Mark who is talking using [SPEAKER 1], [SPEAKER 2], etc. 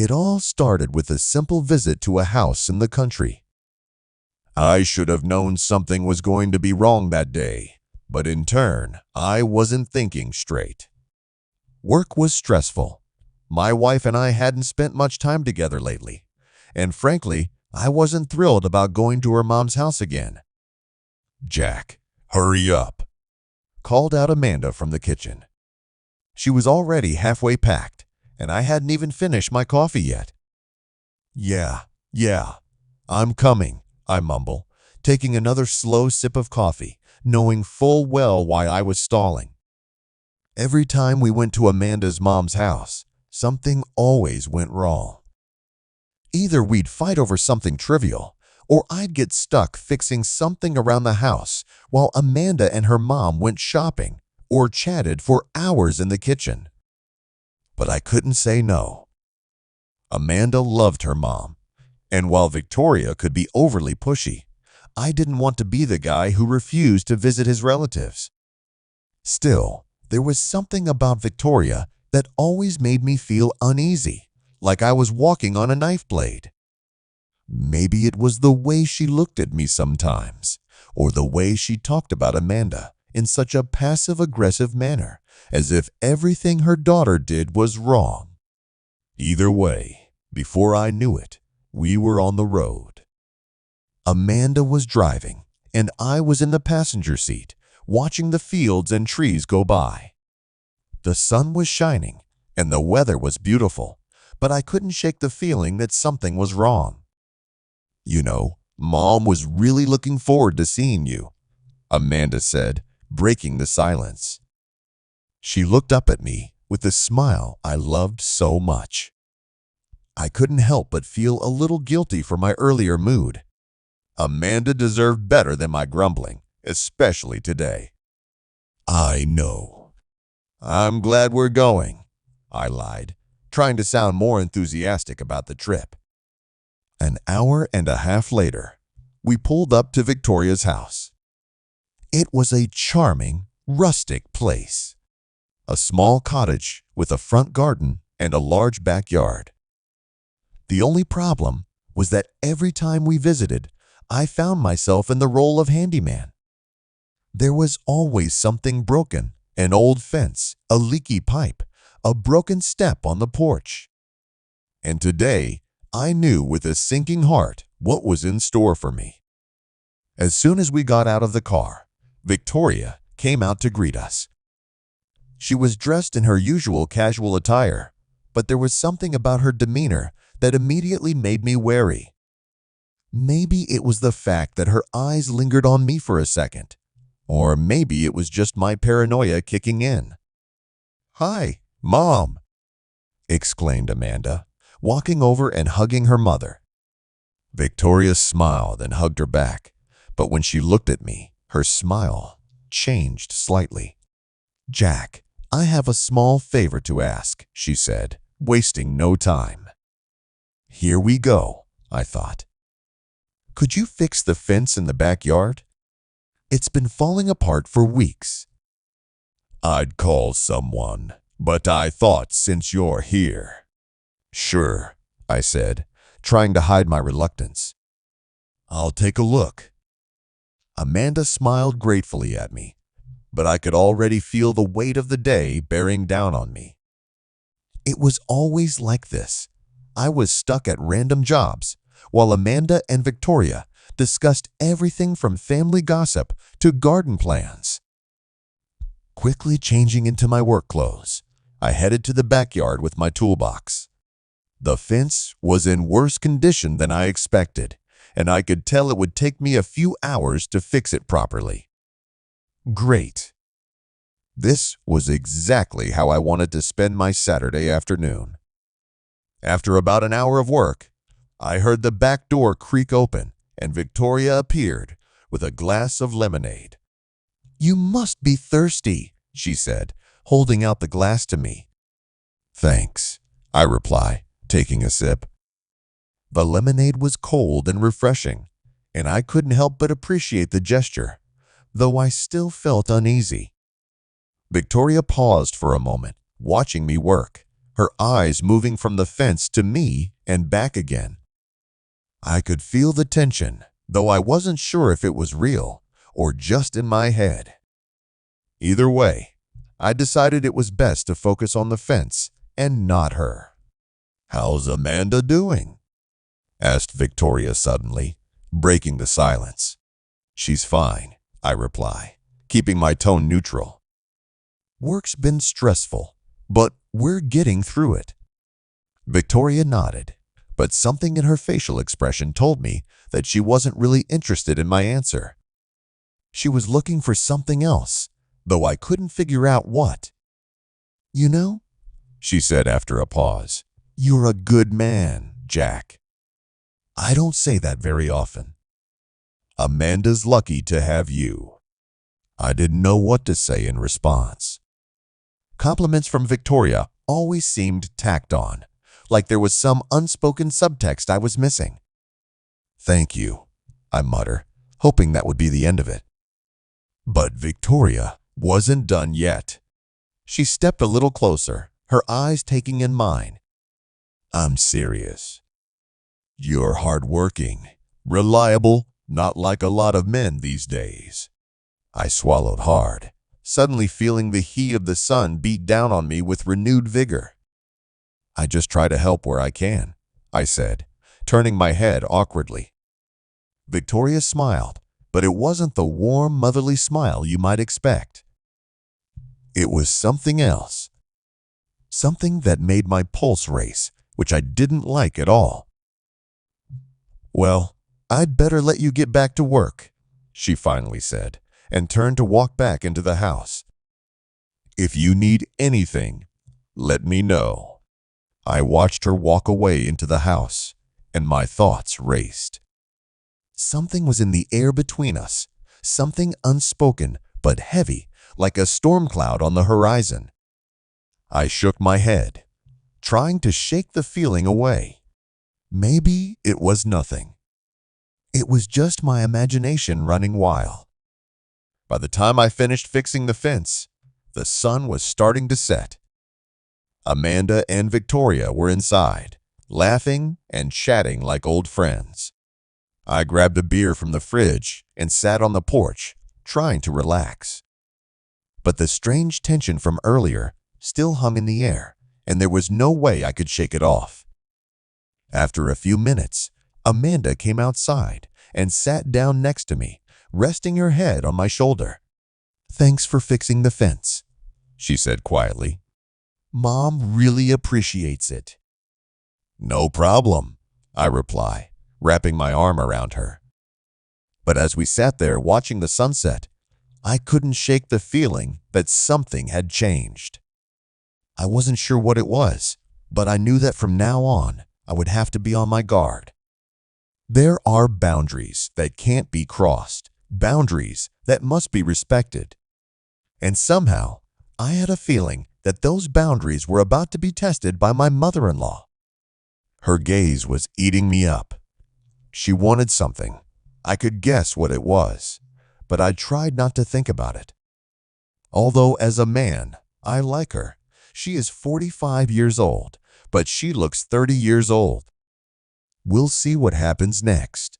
[SPEAKER 1] It all started with a simple visit to a house in the country. I should have known something was going to be wrong that day, but in turn, I wasn't thinking straight. Work was stressful. My wife and I hadn't spent much time together lately, and frankly, I wasn't thrilled about going to her mom's house again. "Jack, hurry up," called out Amanda from the kitchen. She was already halfway packed, and I hadn't even finished my coffee yet. Yeah, I'm coming," I mumble, taking another slow sip of coffee, knowing full well why I was stalling. Every time we went to Amanda's mom's house, something always went wrong. Either we'd fight over something trivial, or I'd get stuck fixing something around the house while Amanda and her mom went shopping or chatted for hours in the kitchen. But I couldn't say no. Amanda loved her mom, and while Victoria could be overly pushy, I didn't want to be the guy who refused to visit his relatives. Still, there was something about Victoria that always made me feel uneasy, like I was walking on a knife blade. Maybe it was the way she looked at me sometimes, or the way she talked about Amanda in such a passive-aggressive manner, as if everything her daughter did was wrong. Either way, before I knew it, we were on the road. Amanda was driving, and I was in the passenger seat, watching the fields and trees go by. The sun was shining, and the weather was beautiful, but I couldn't shake the feeling that something was wrong. "You know, Mom was really looking forward to seeing you," Amanda said, breaking the silence. She looked up at me with the smile I loved so much. I couldn't help but feel a little guilty for my earlier mood. Amanda deserved better than my grumbling, especially today. "I know. I'm glad we're going," I lied, trying to sound more enthusiastic about the trip. An hour and a half later, we pulled up to Victoria's house. It was a charming, rustic place. A small cottage with a front garden and a large backyard. The only problem was that every time we visited, I found myself in the role of handyman. There was always something broken, an old fence, a leaky pipe, a broken step on the porch. And today, I knew with a sinking heart what was in store for me. As soon as we got out of the car, Victoria came out to greet us. She was dressed in her usual casual attire, but there was something about her demeanor that immediately made me wary. Maybe it was the fact that her eyes lingered on me for a second, or maybe it was just my paranoia kicking in. "Hi, Mom!" exclaimed Amanda, walking over and hugging her mother. Victoria smiled and hugged her back, but when she looked at me, her smile changed slightly. "Jack, I have a small favor to ask," she said, wasting no time. Here we go, I thought. "Could you fix the fence in the backyard? It's been falling apart for weeks." "I'd call someone, but I thought since you're here." "Sure," I said, trying to hide my reluctance. "I'll take a look." Amanda smiled gratefully at me, but I could already feel the weight of the day bearing down on me. It was always like this. I was stuck at random jobs, while Amanda and Victoria discussed everything from family gossip to garden plans. Quickly changing into my work clothes, I headed to the backyard with my toolbox. The fence was in worse condition than I expected, and I could tell it would take me a few hours to fix it properly. Great. This was exactly how I wanted to spend my Saturday afternoon. After about an hour of work, I heard the back door creak open and Victoria appeared with a glass of lemonade. "You must be thirsty," she said, holding out the glass to me. "Thanks," I reply, taking a sip. The lemonade was cold and refreshing, and I couldn't help but appreciate the gesture, though I still felt uneasy. Victoria paused for a moment, watching me work, her eyes moving from the fence to me and back again. I could feel the tension, though I wasn't sure if it was real or just in my head. Either way, I decided it was best to focus on the fence and not her. "How's Amanda doing?" asked Victoria suddenly, breaking the silence. "She's fine," I reply, keeping my tone neutral. "Work's been stressful, but we're getting through it." Victoria nodded, but something in her facial expression told me that she wasn't really interested in my answer. She was looking for something else, though I couldn't figure out what. "You know," she said after a pause, "you're a good man, Jack." I don't say that very often. "Amanda's lucky to have you." I didn't know what to say in response. Compliments from Victoria always seemed tacked on, like there was some unspoken subtext I was missing. "Thank you," I mutter, hoping that would be the end of it. But Victoria wasn't done yet. She stepped a little closer, her eyes taking in mine. "I'm serious. You're hardworking, reliable, not like a lot of men these days." I swallowed hard, suddenly feeling the heat of the sun beat down on me with renewed vigor. "I just try to help where I can," I said, turning my head awkwardly. Victoria smiled, but it wasn't the warm, motherly smile you might expect. It was something else. Something that made my pulse race, which I didn't like at all. "Well, I'd better let you get back to work," she finally said, and turned to walk back into the house. "If you need anything, let me know." I watched her walk away into the house, and my thoughts raced. Something was in the air between us, something unspoken but heavy, like a storm cloud on the horizon. I shook my head, trying to shake the feeling away. Maybe it was nothing. It was just my imagination running wild. By the time I finished fixing the fence, the sun was starting to set. Amanda and Victoria were inside, laughing and chatting like old friends. I grabbed a beer from the fridge and sat on the porch, trying to relax. But the strange tension from earlier still hung in the air, and there was no way I could shake it off. After a few minutes, Amanda came outside and sat down next to me, resting her head on my shoulder. "Thanks for fixing the fence," she said quietly. "Mom really appreciates it." "No problem," I reply, wrapping my arm around her. But as we sat there watching the sunset, I couldn't shake the feeling that something had changed. I wasn't sure what it was, but I knew that from now on, I would have to be on my guard. There are boundaries that can't be crossed, boundaries that must be respected. And somehow, I had a feeling that those boundaries were about to be tested by my mother-in-law. Her gaze was eating me up. She wanted something. I could guess what it was, but I tried not to think about it. Although as a man, I like her. She is 45 years old, but she looks 30 years old. We'll see what happens next.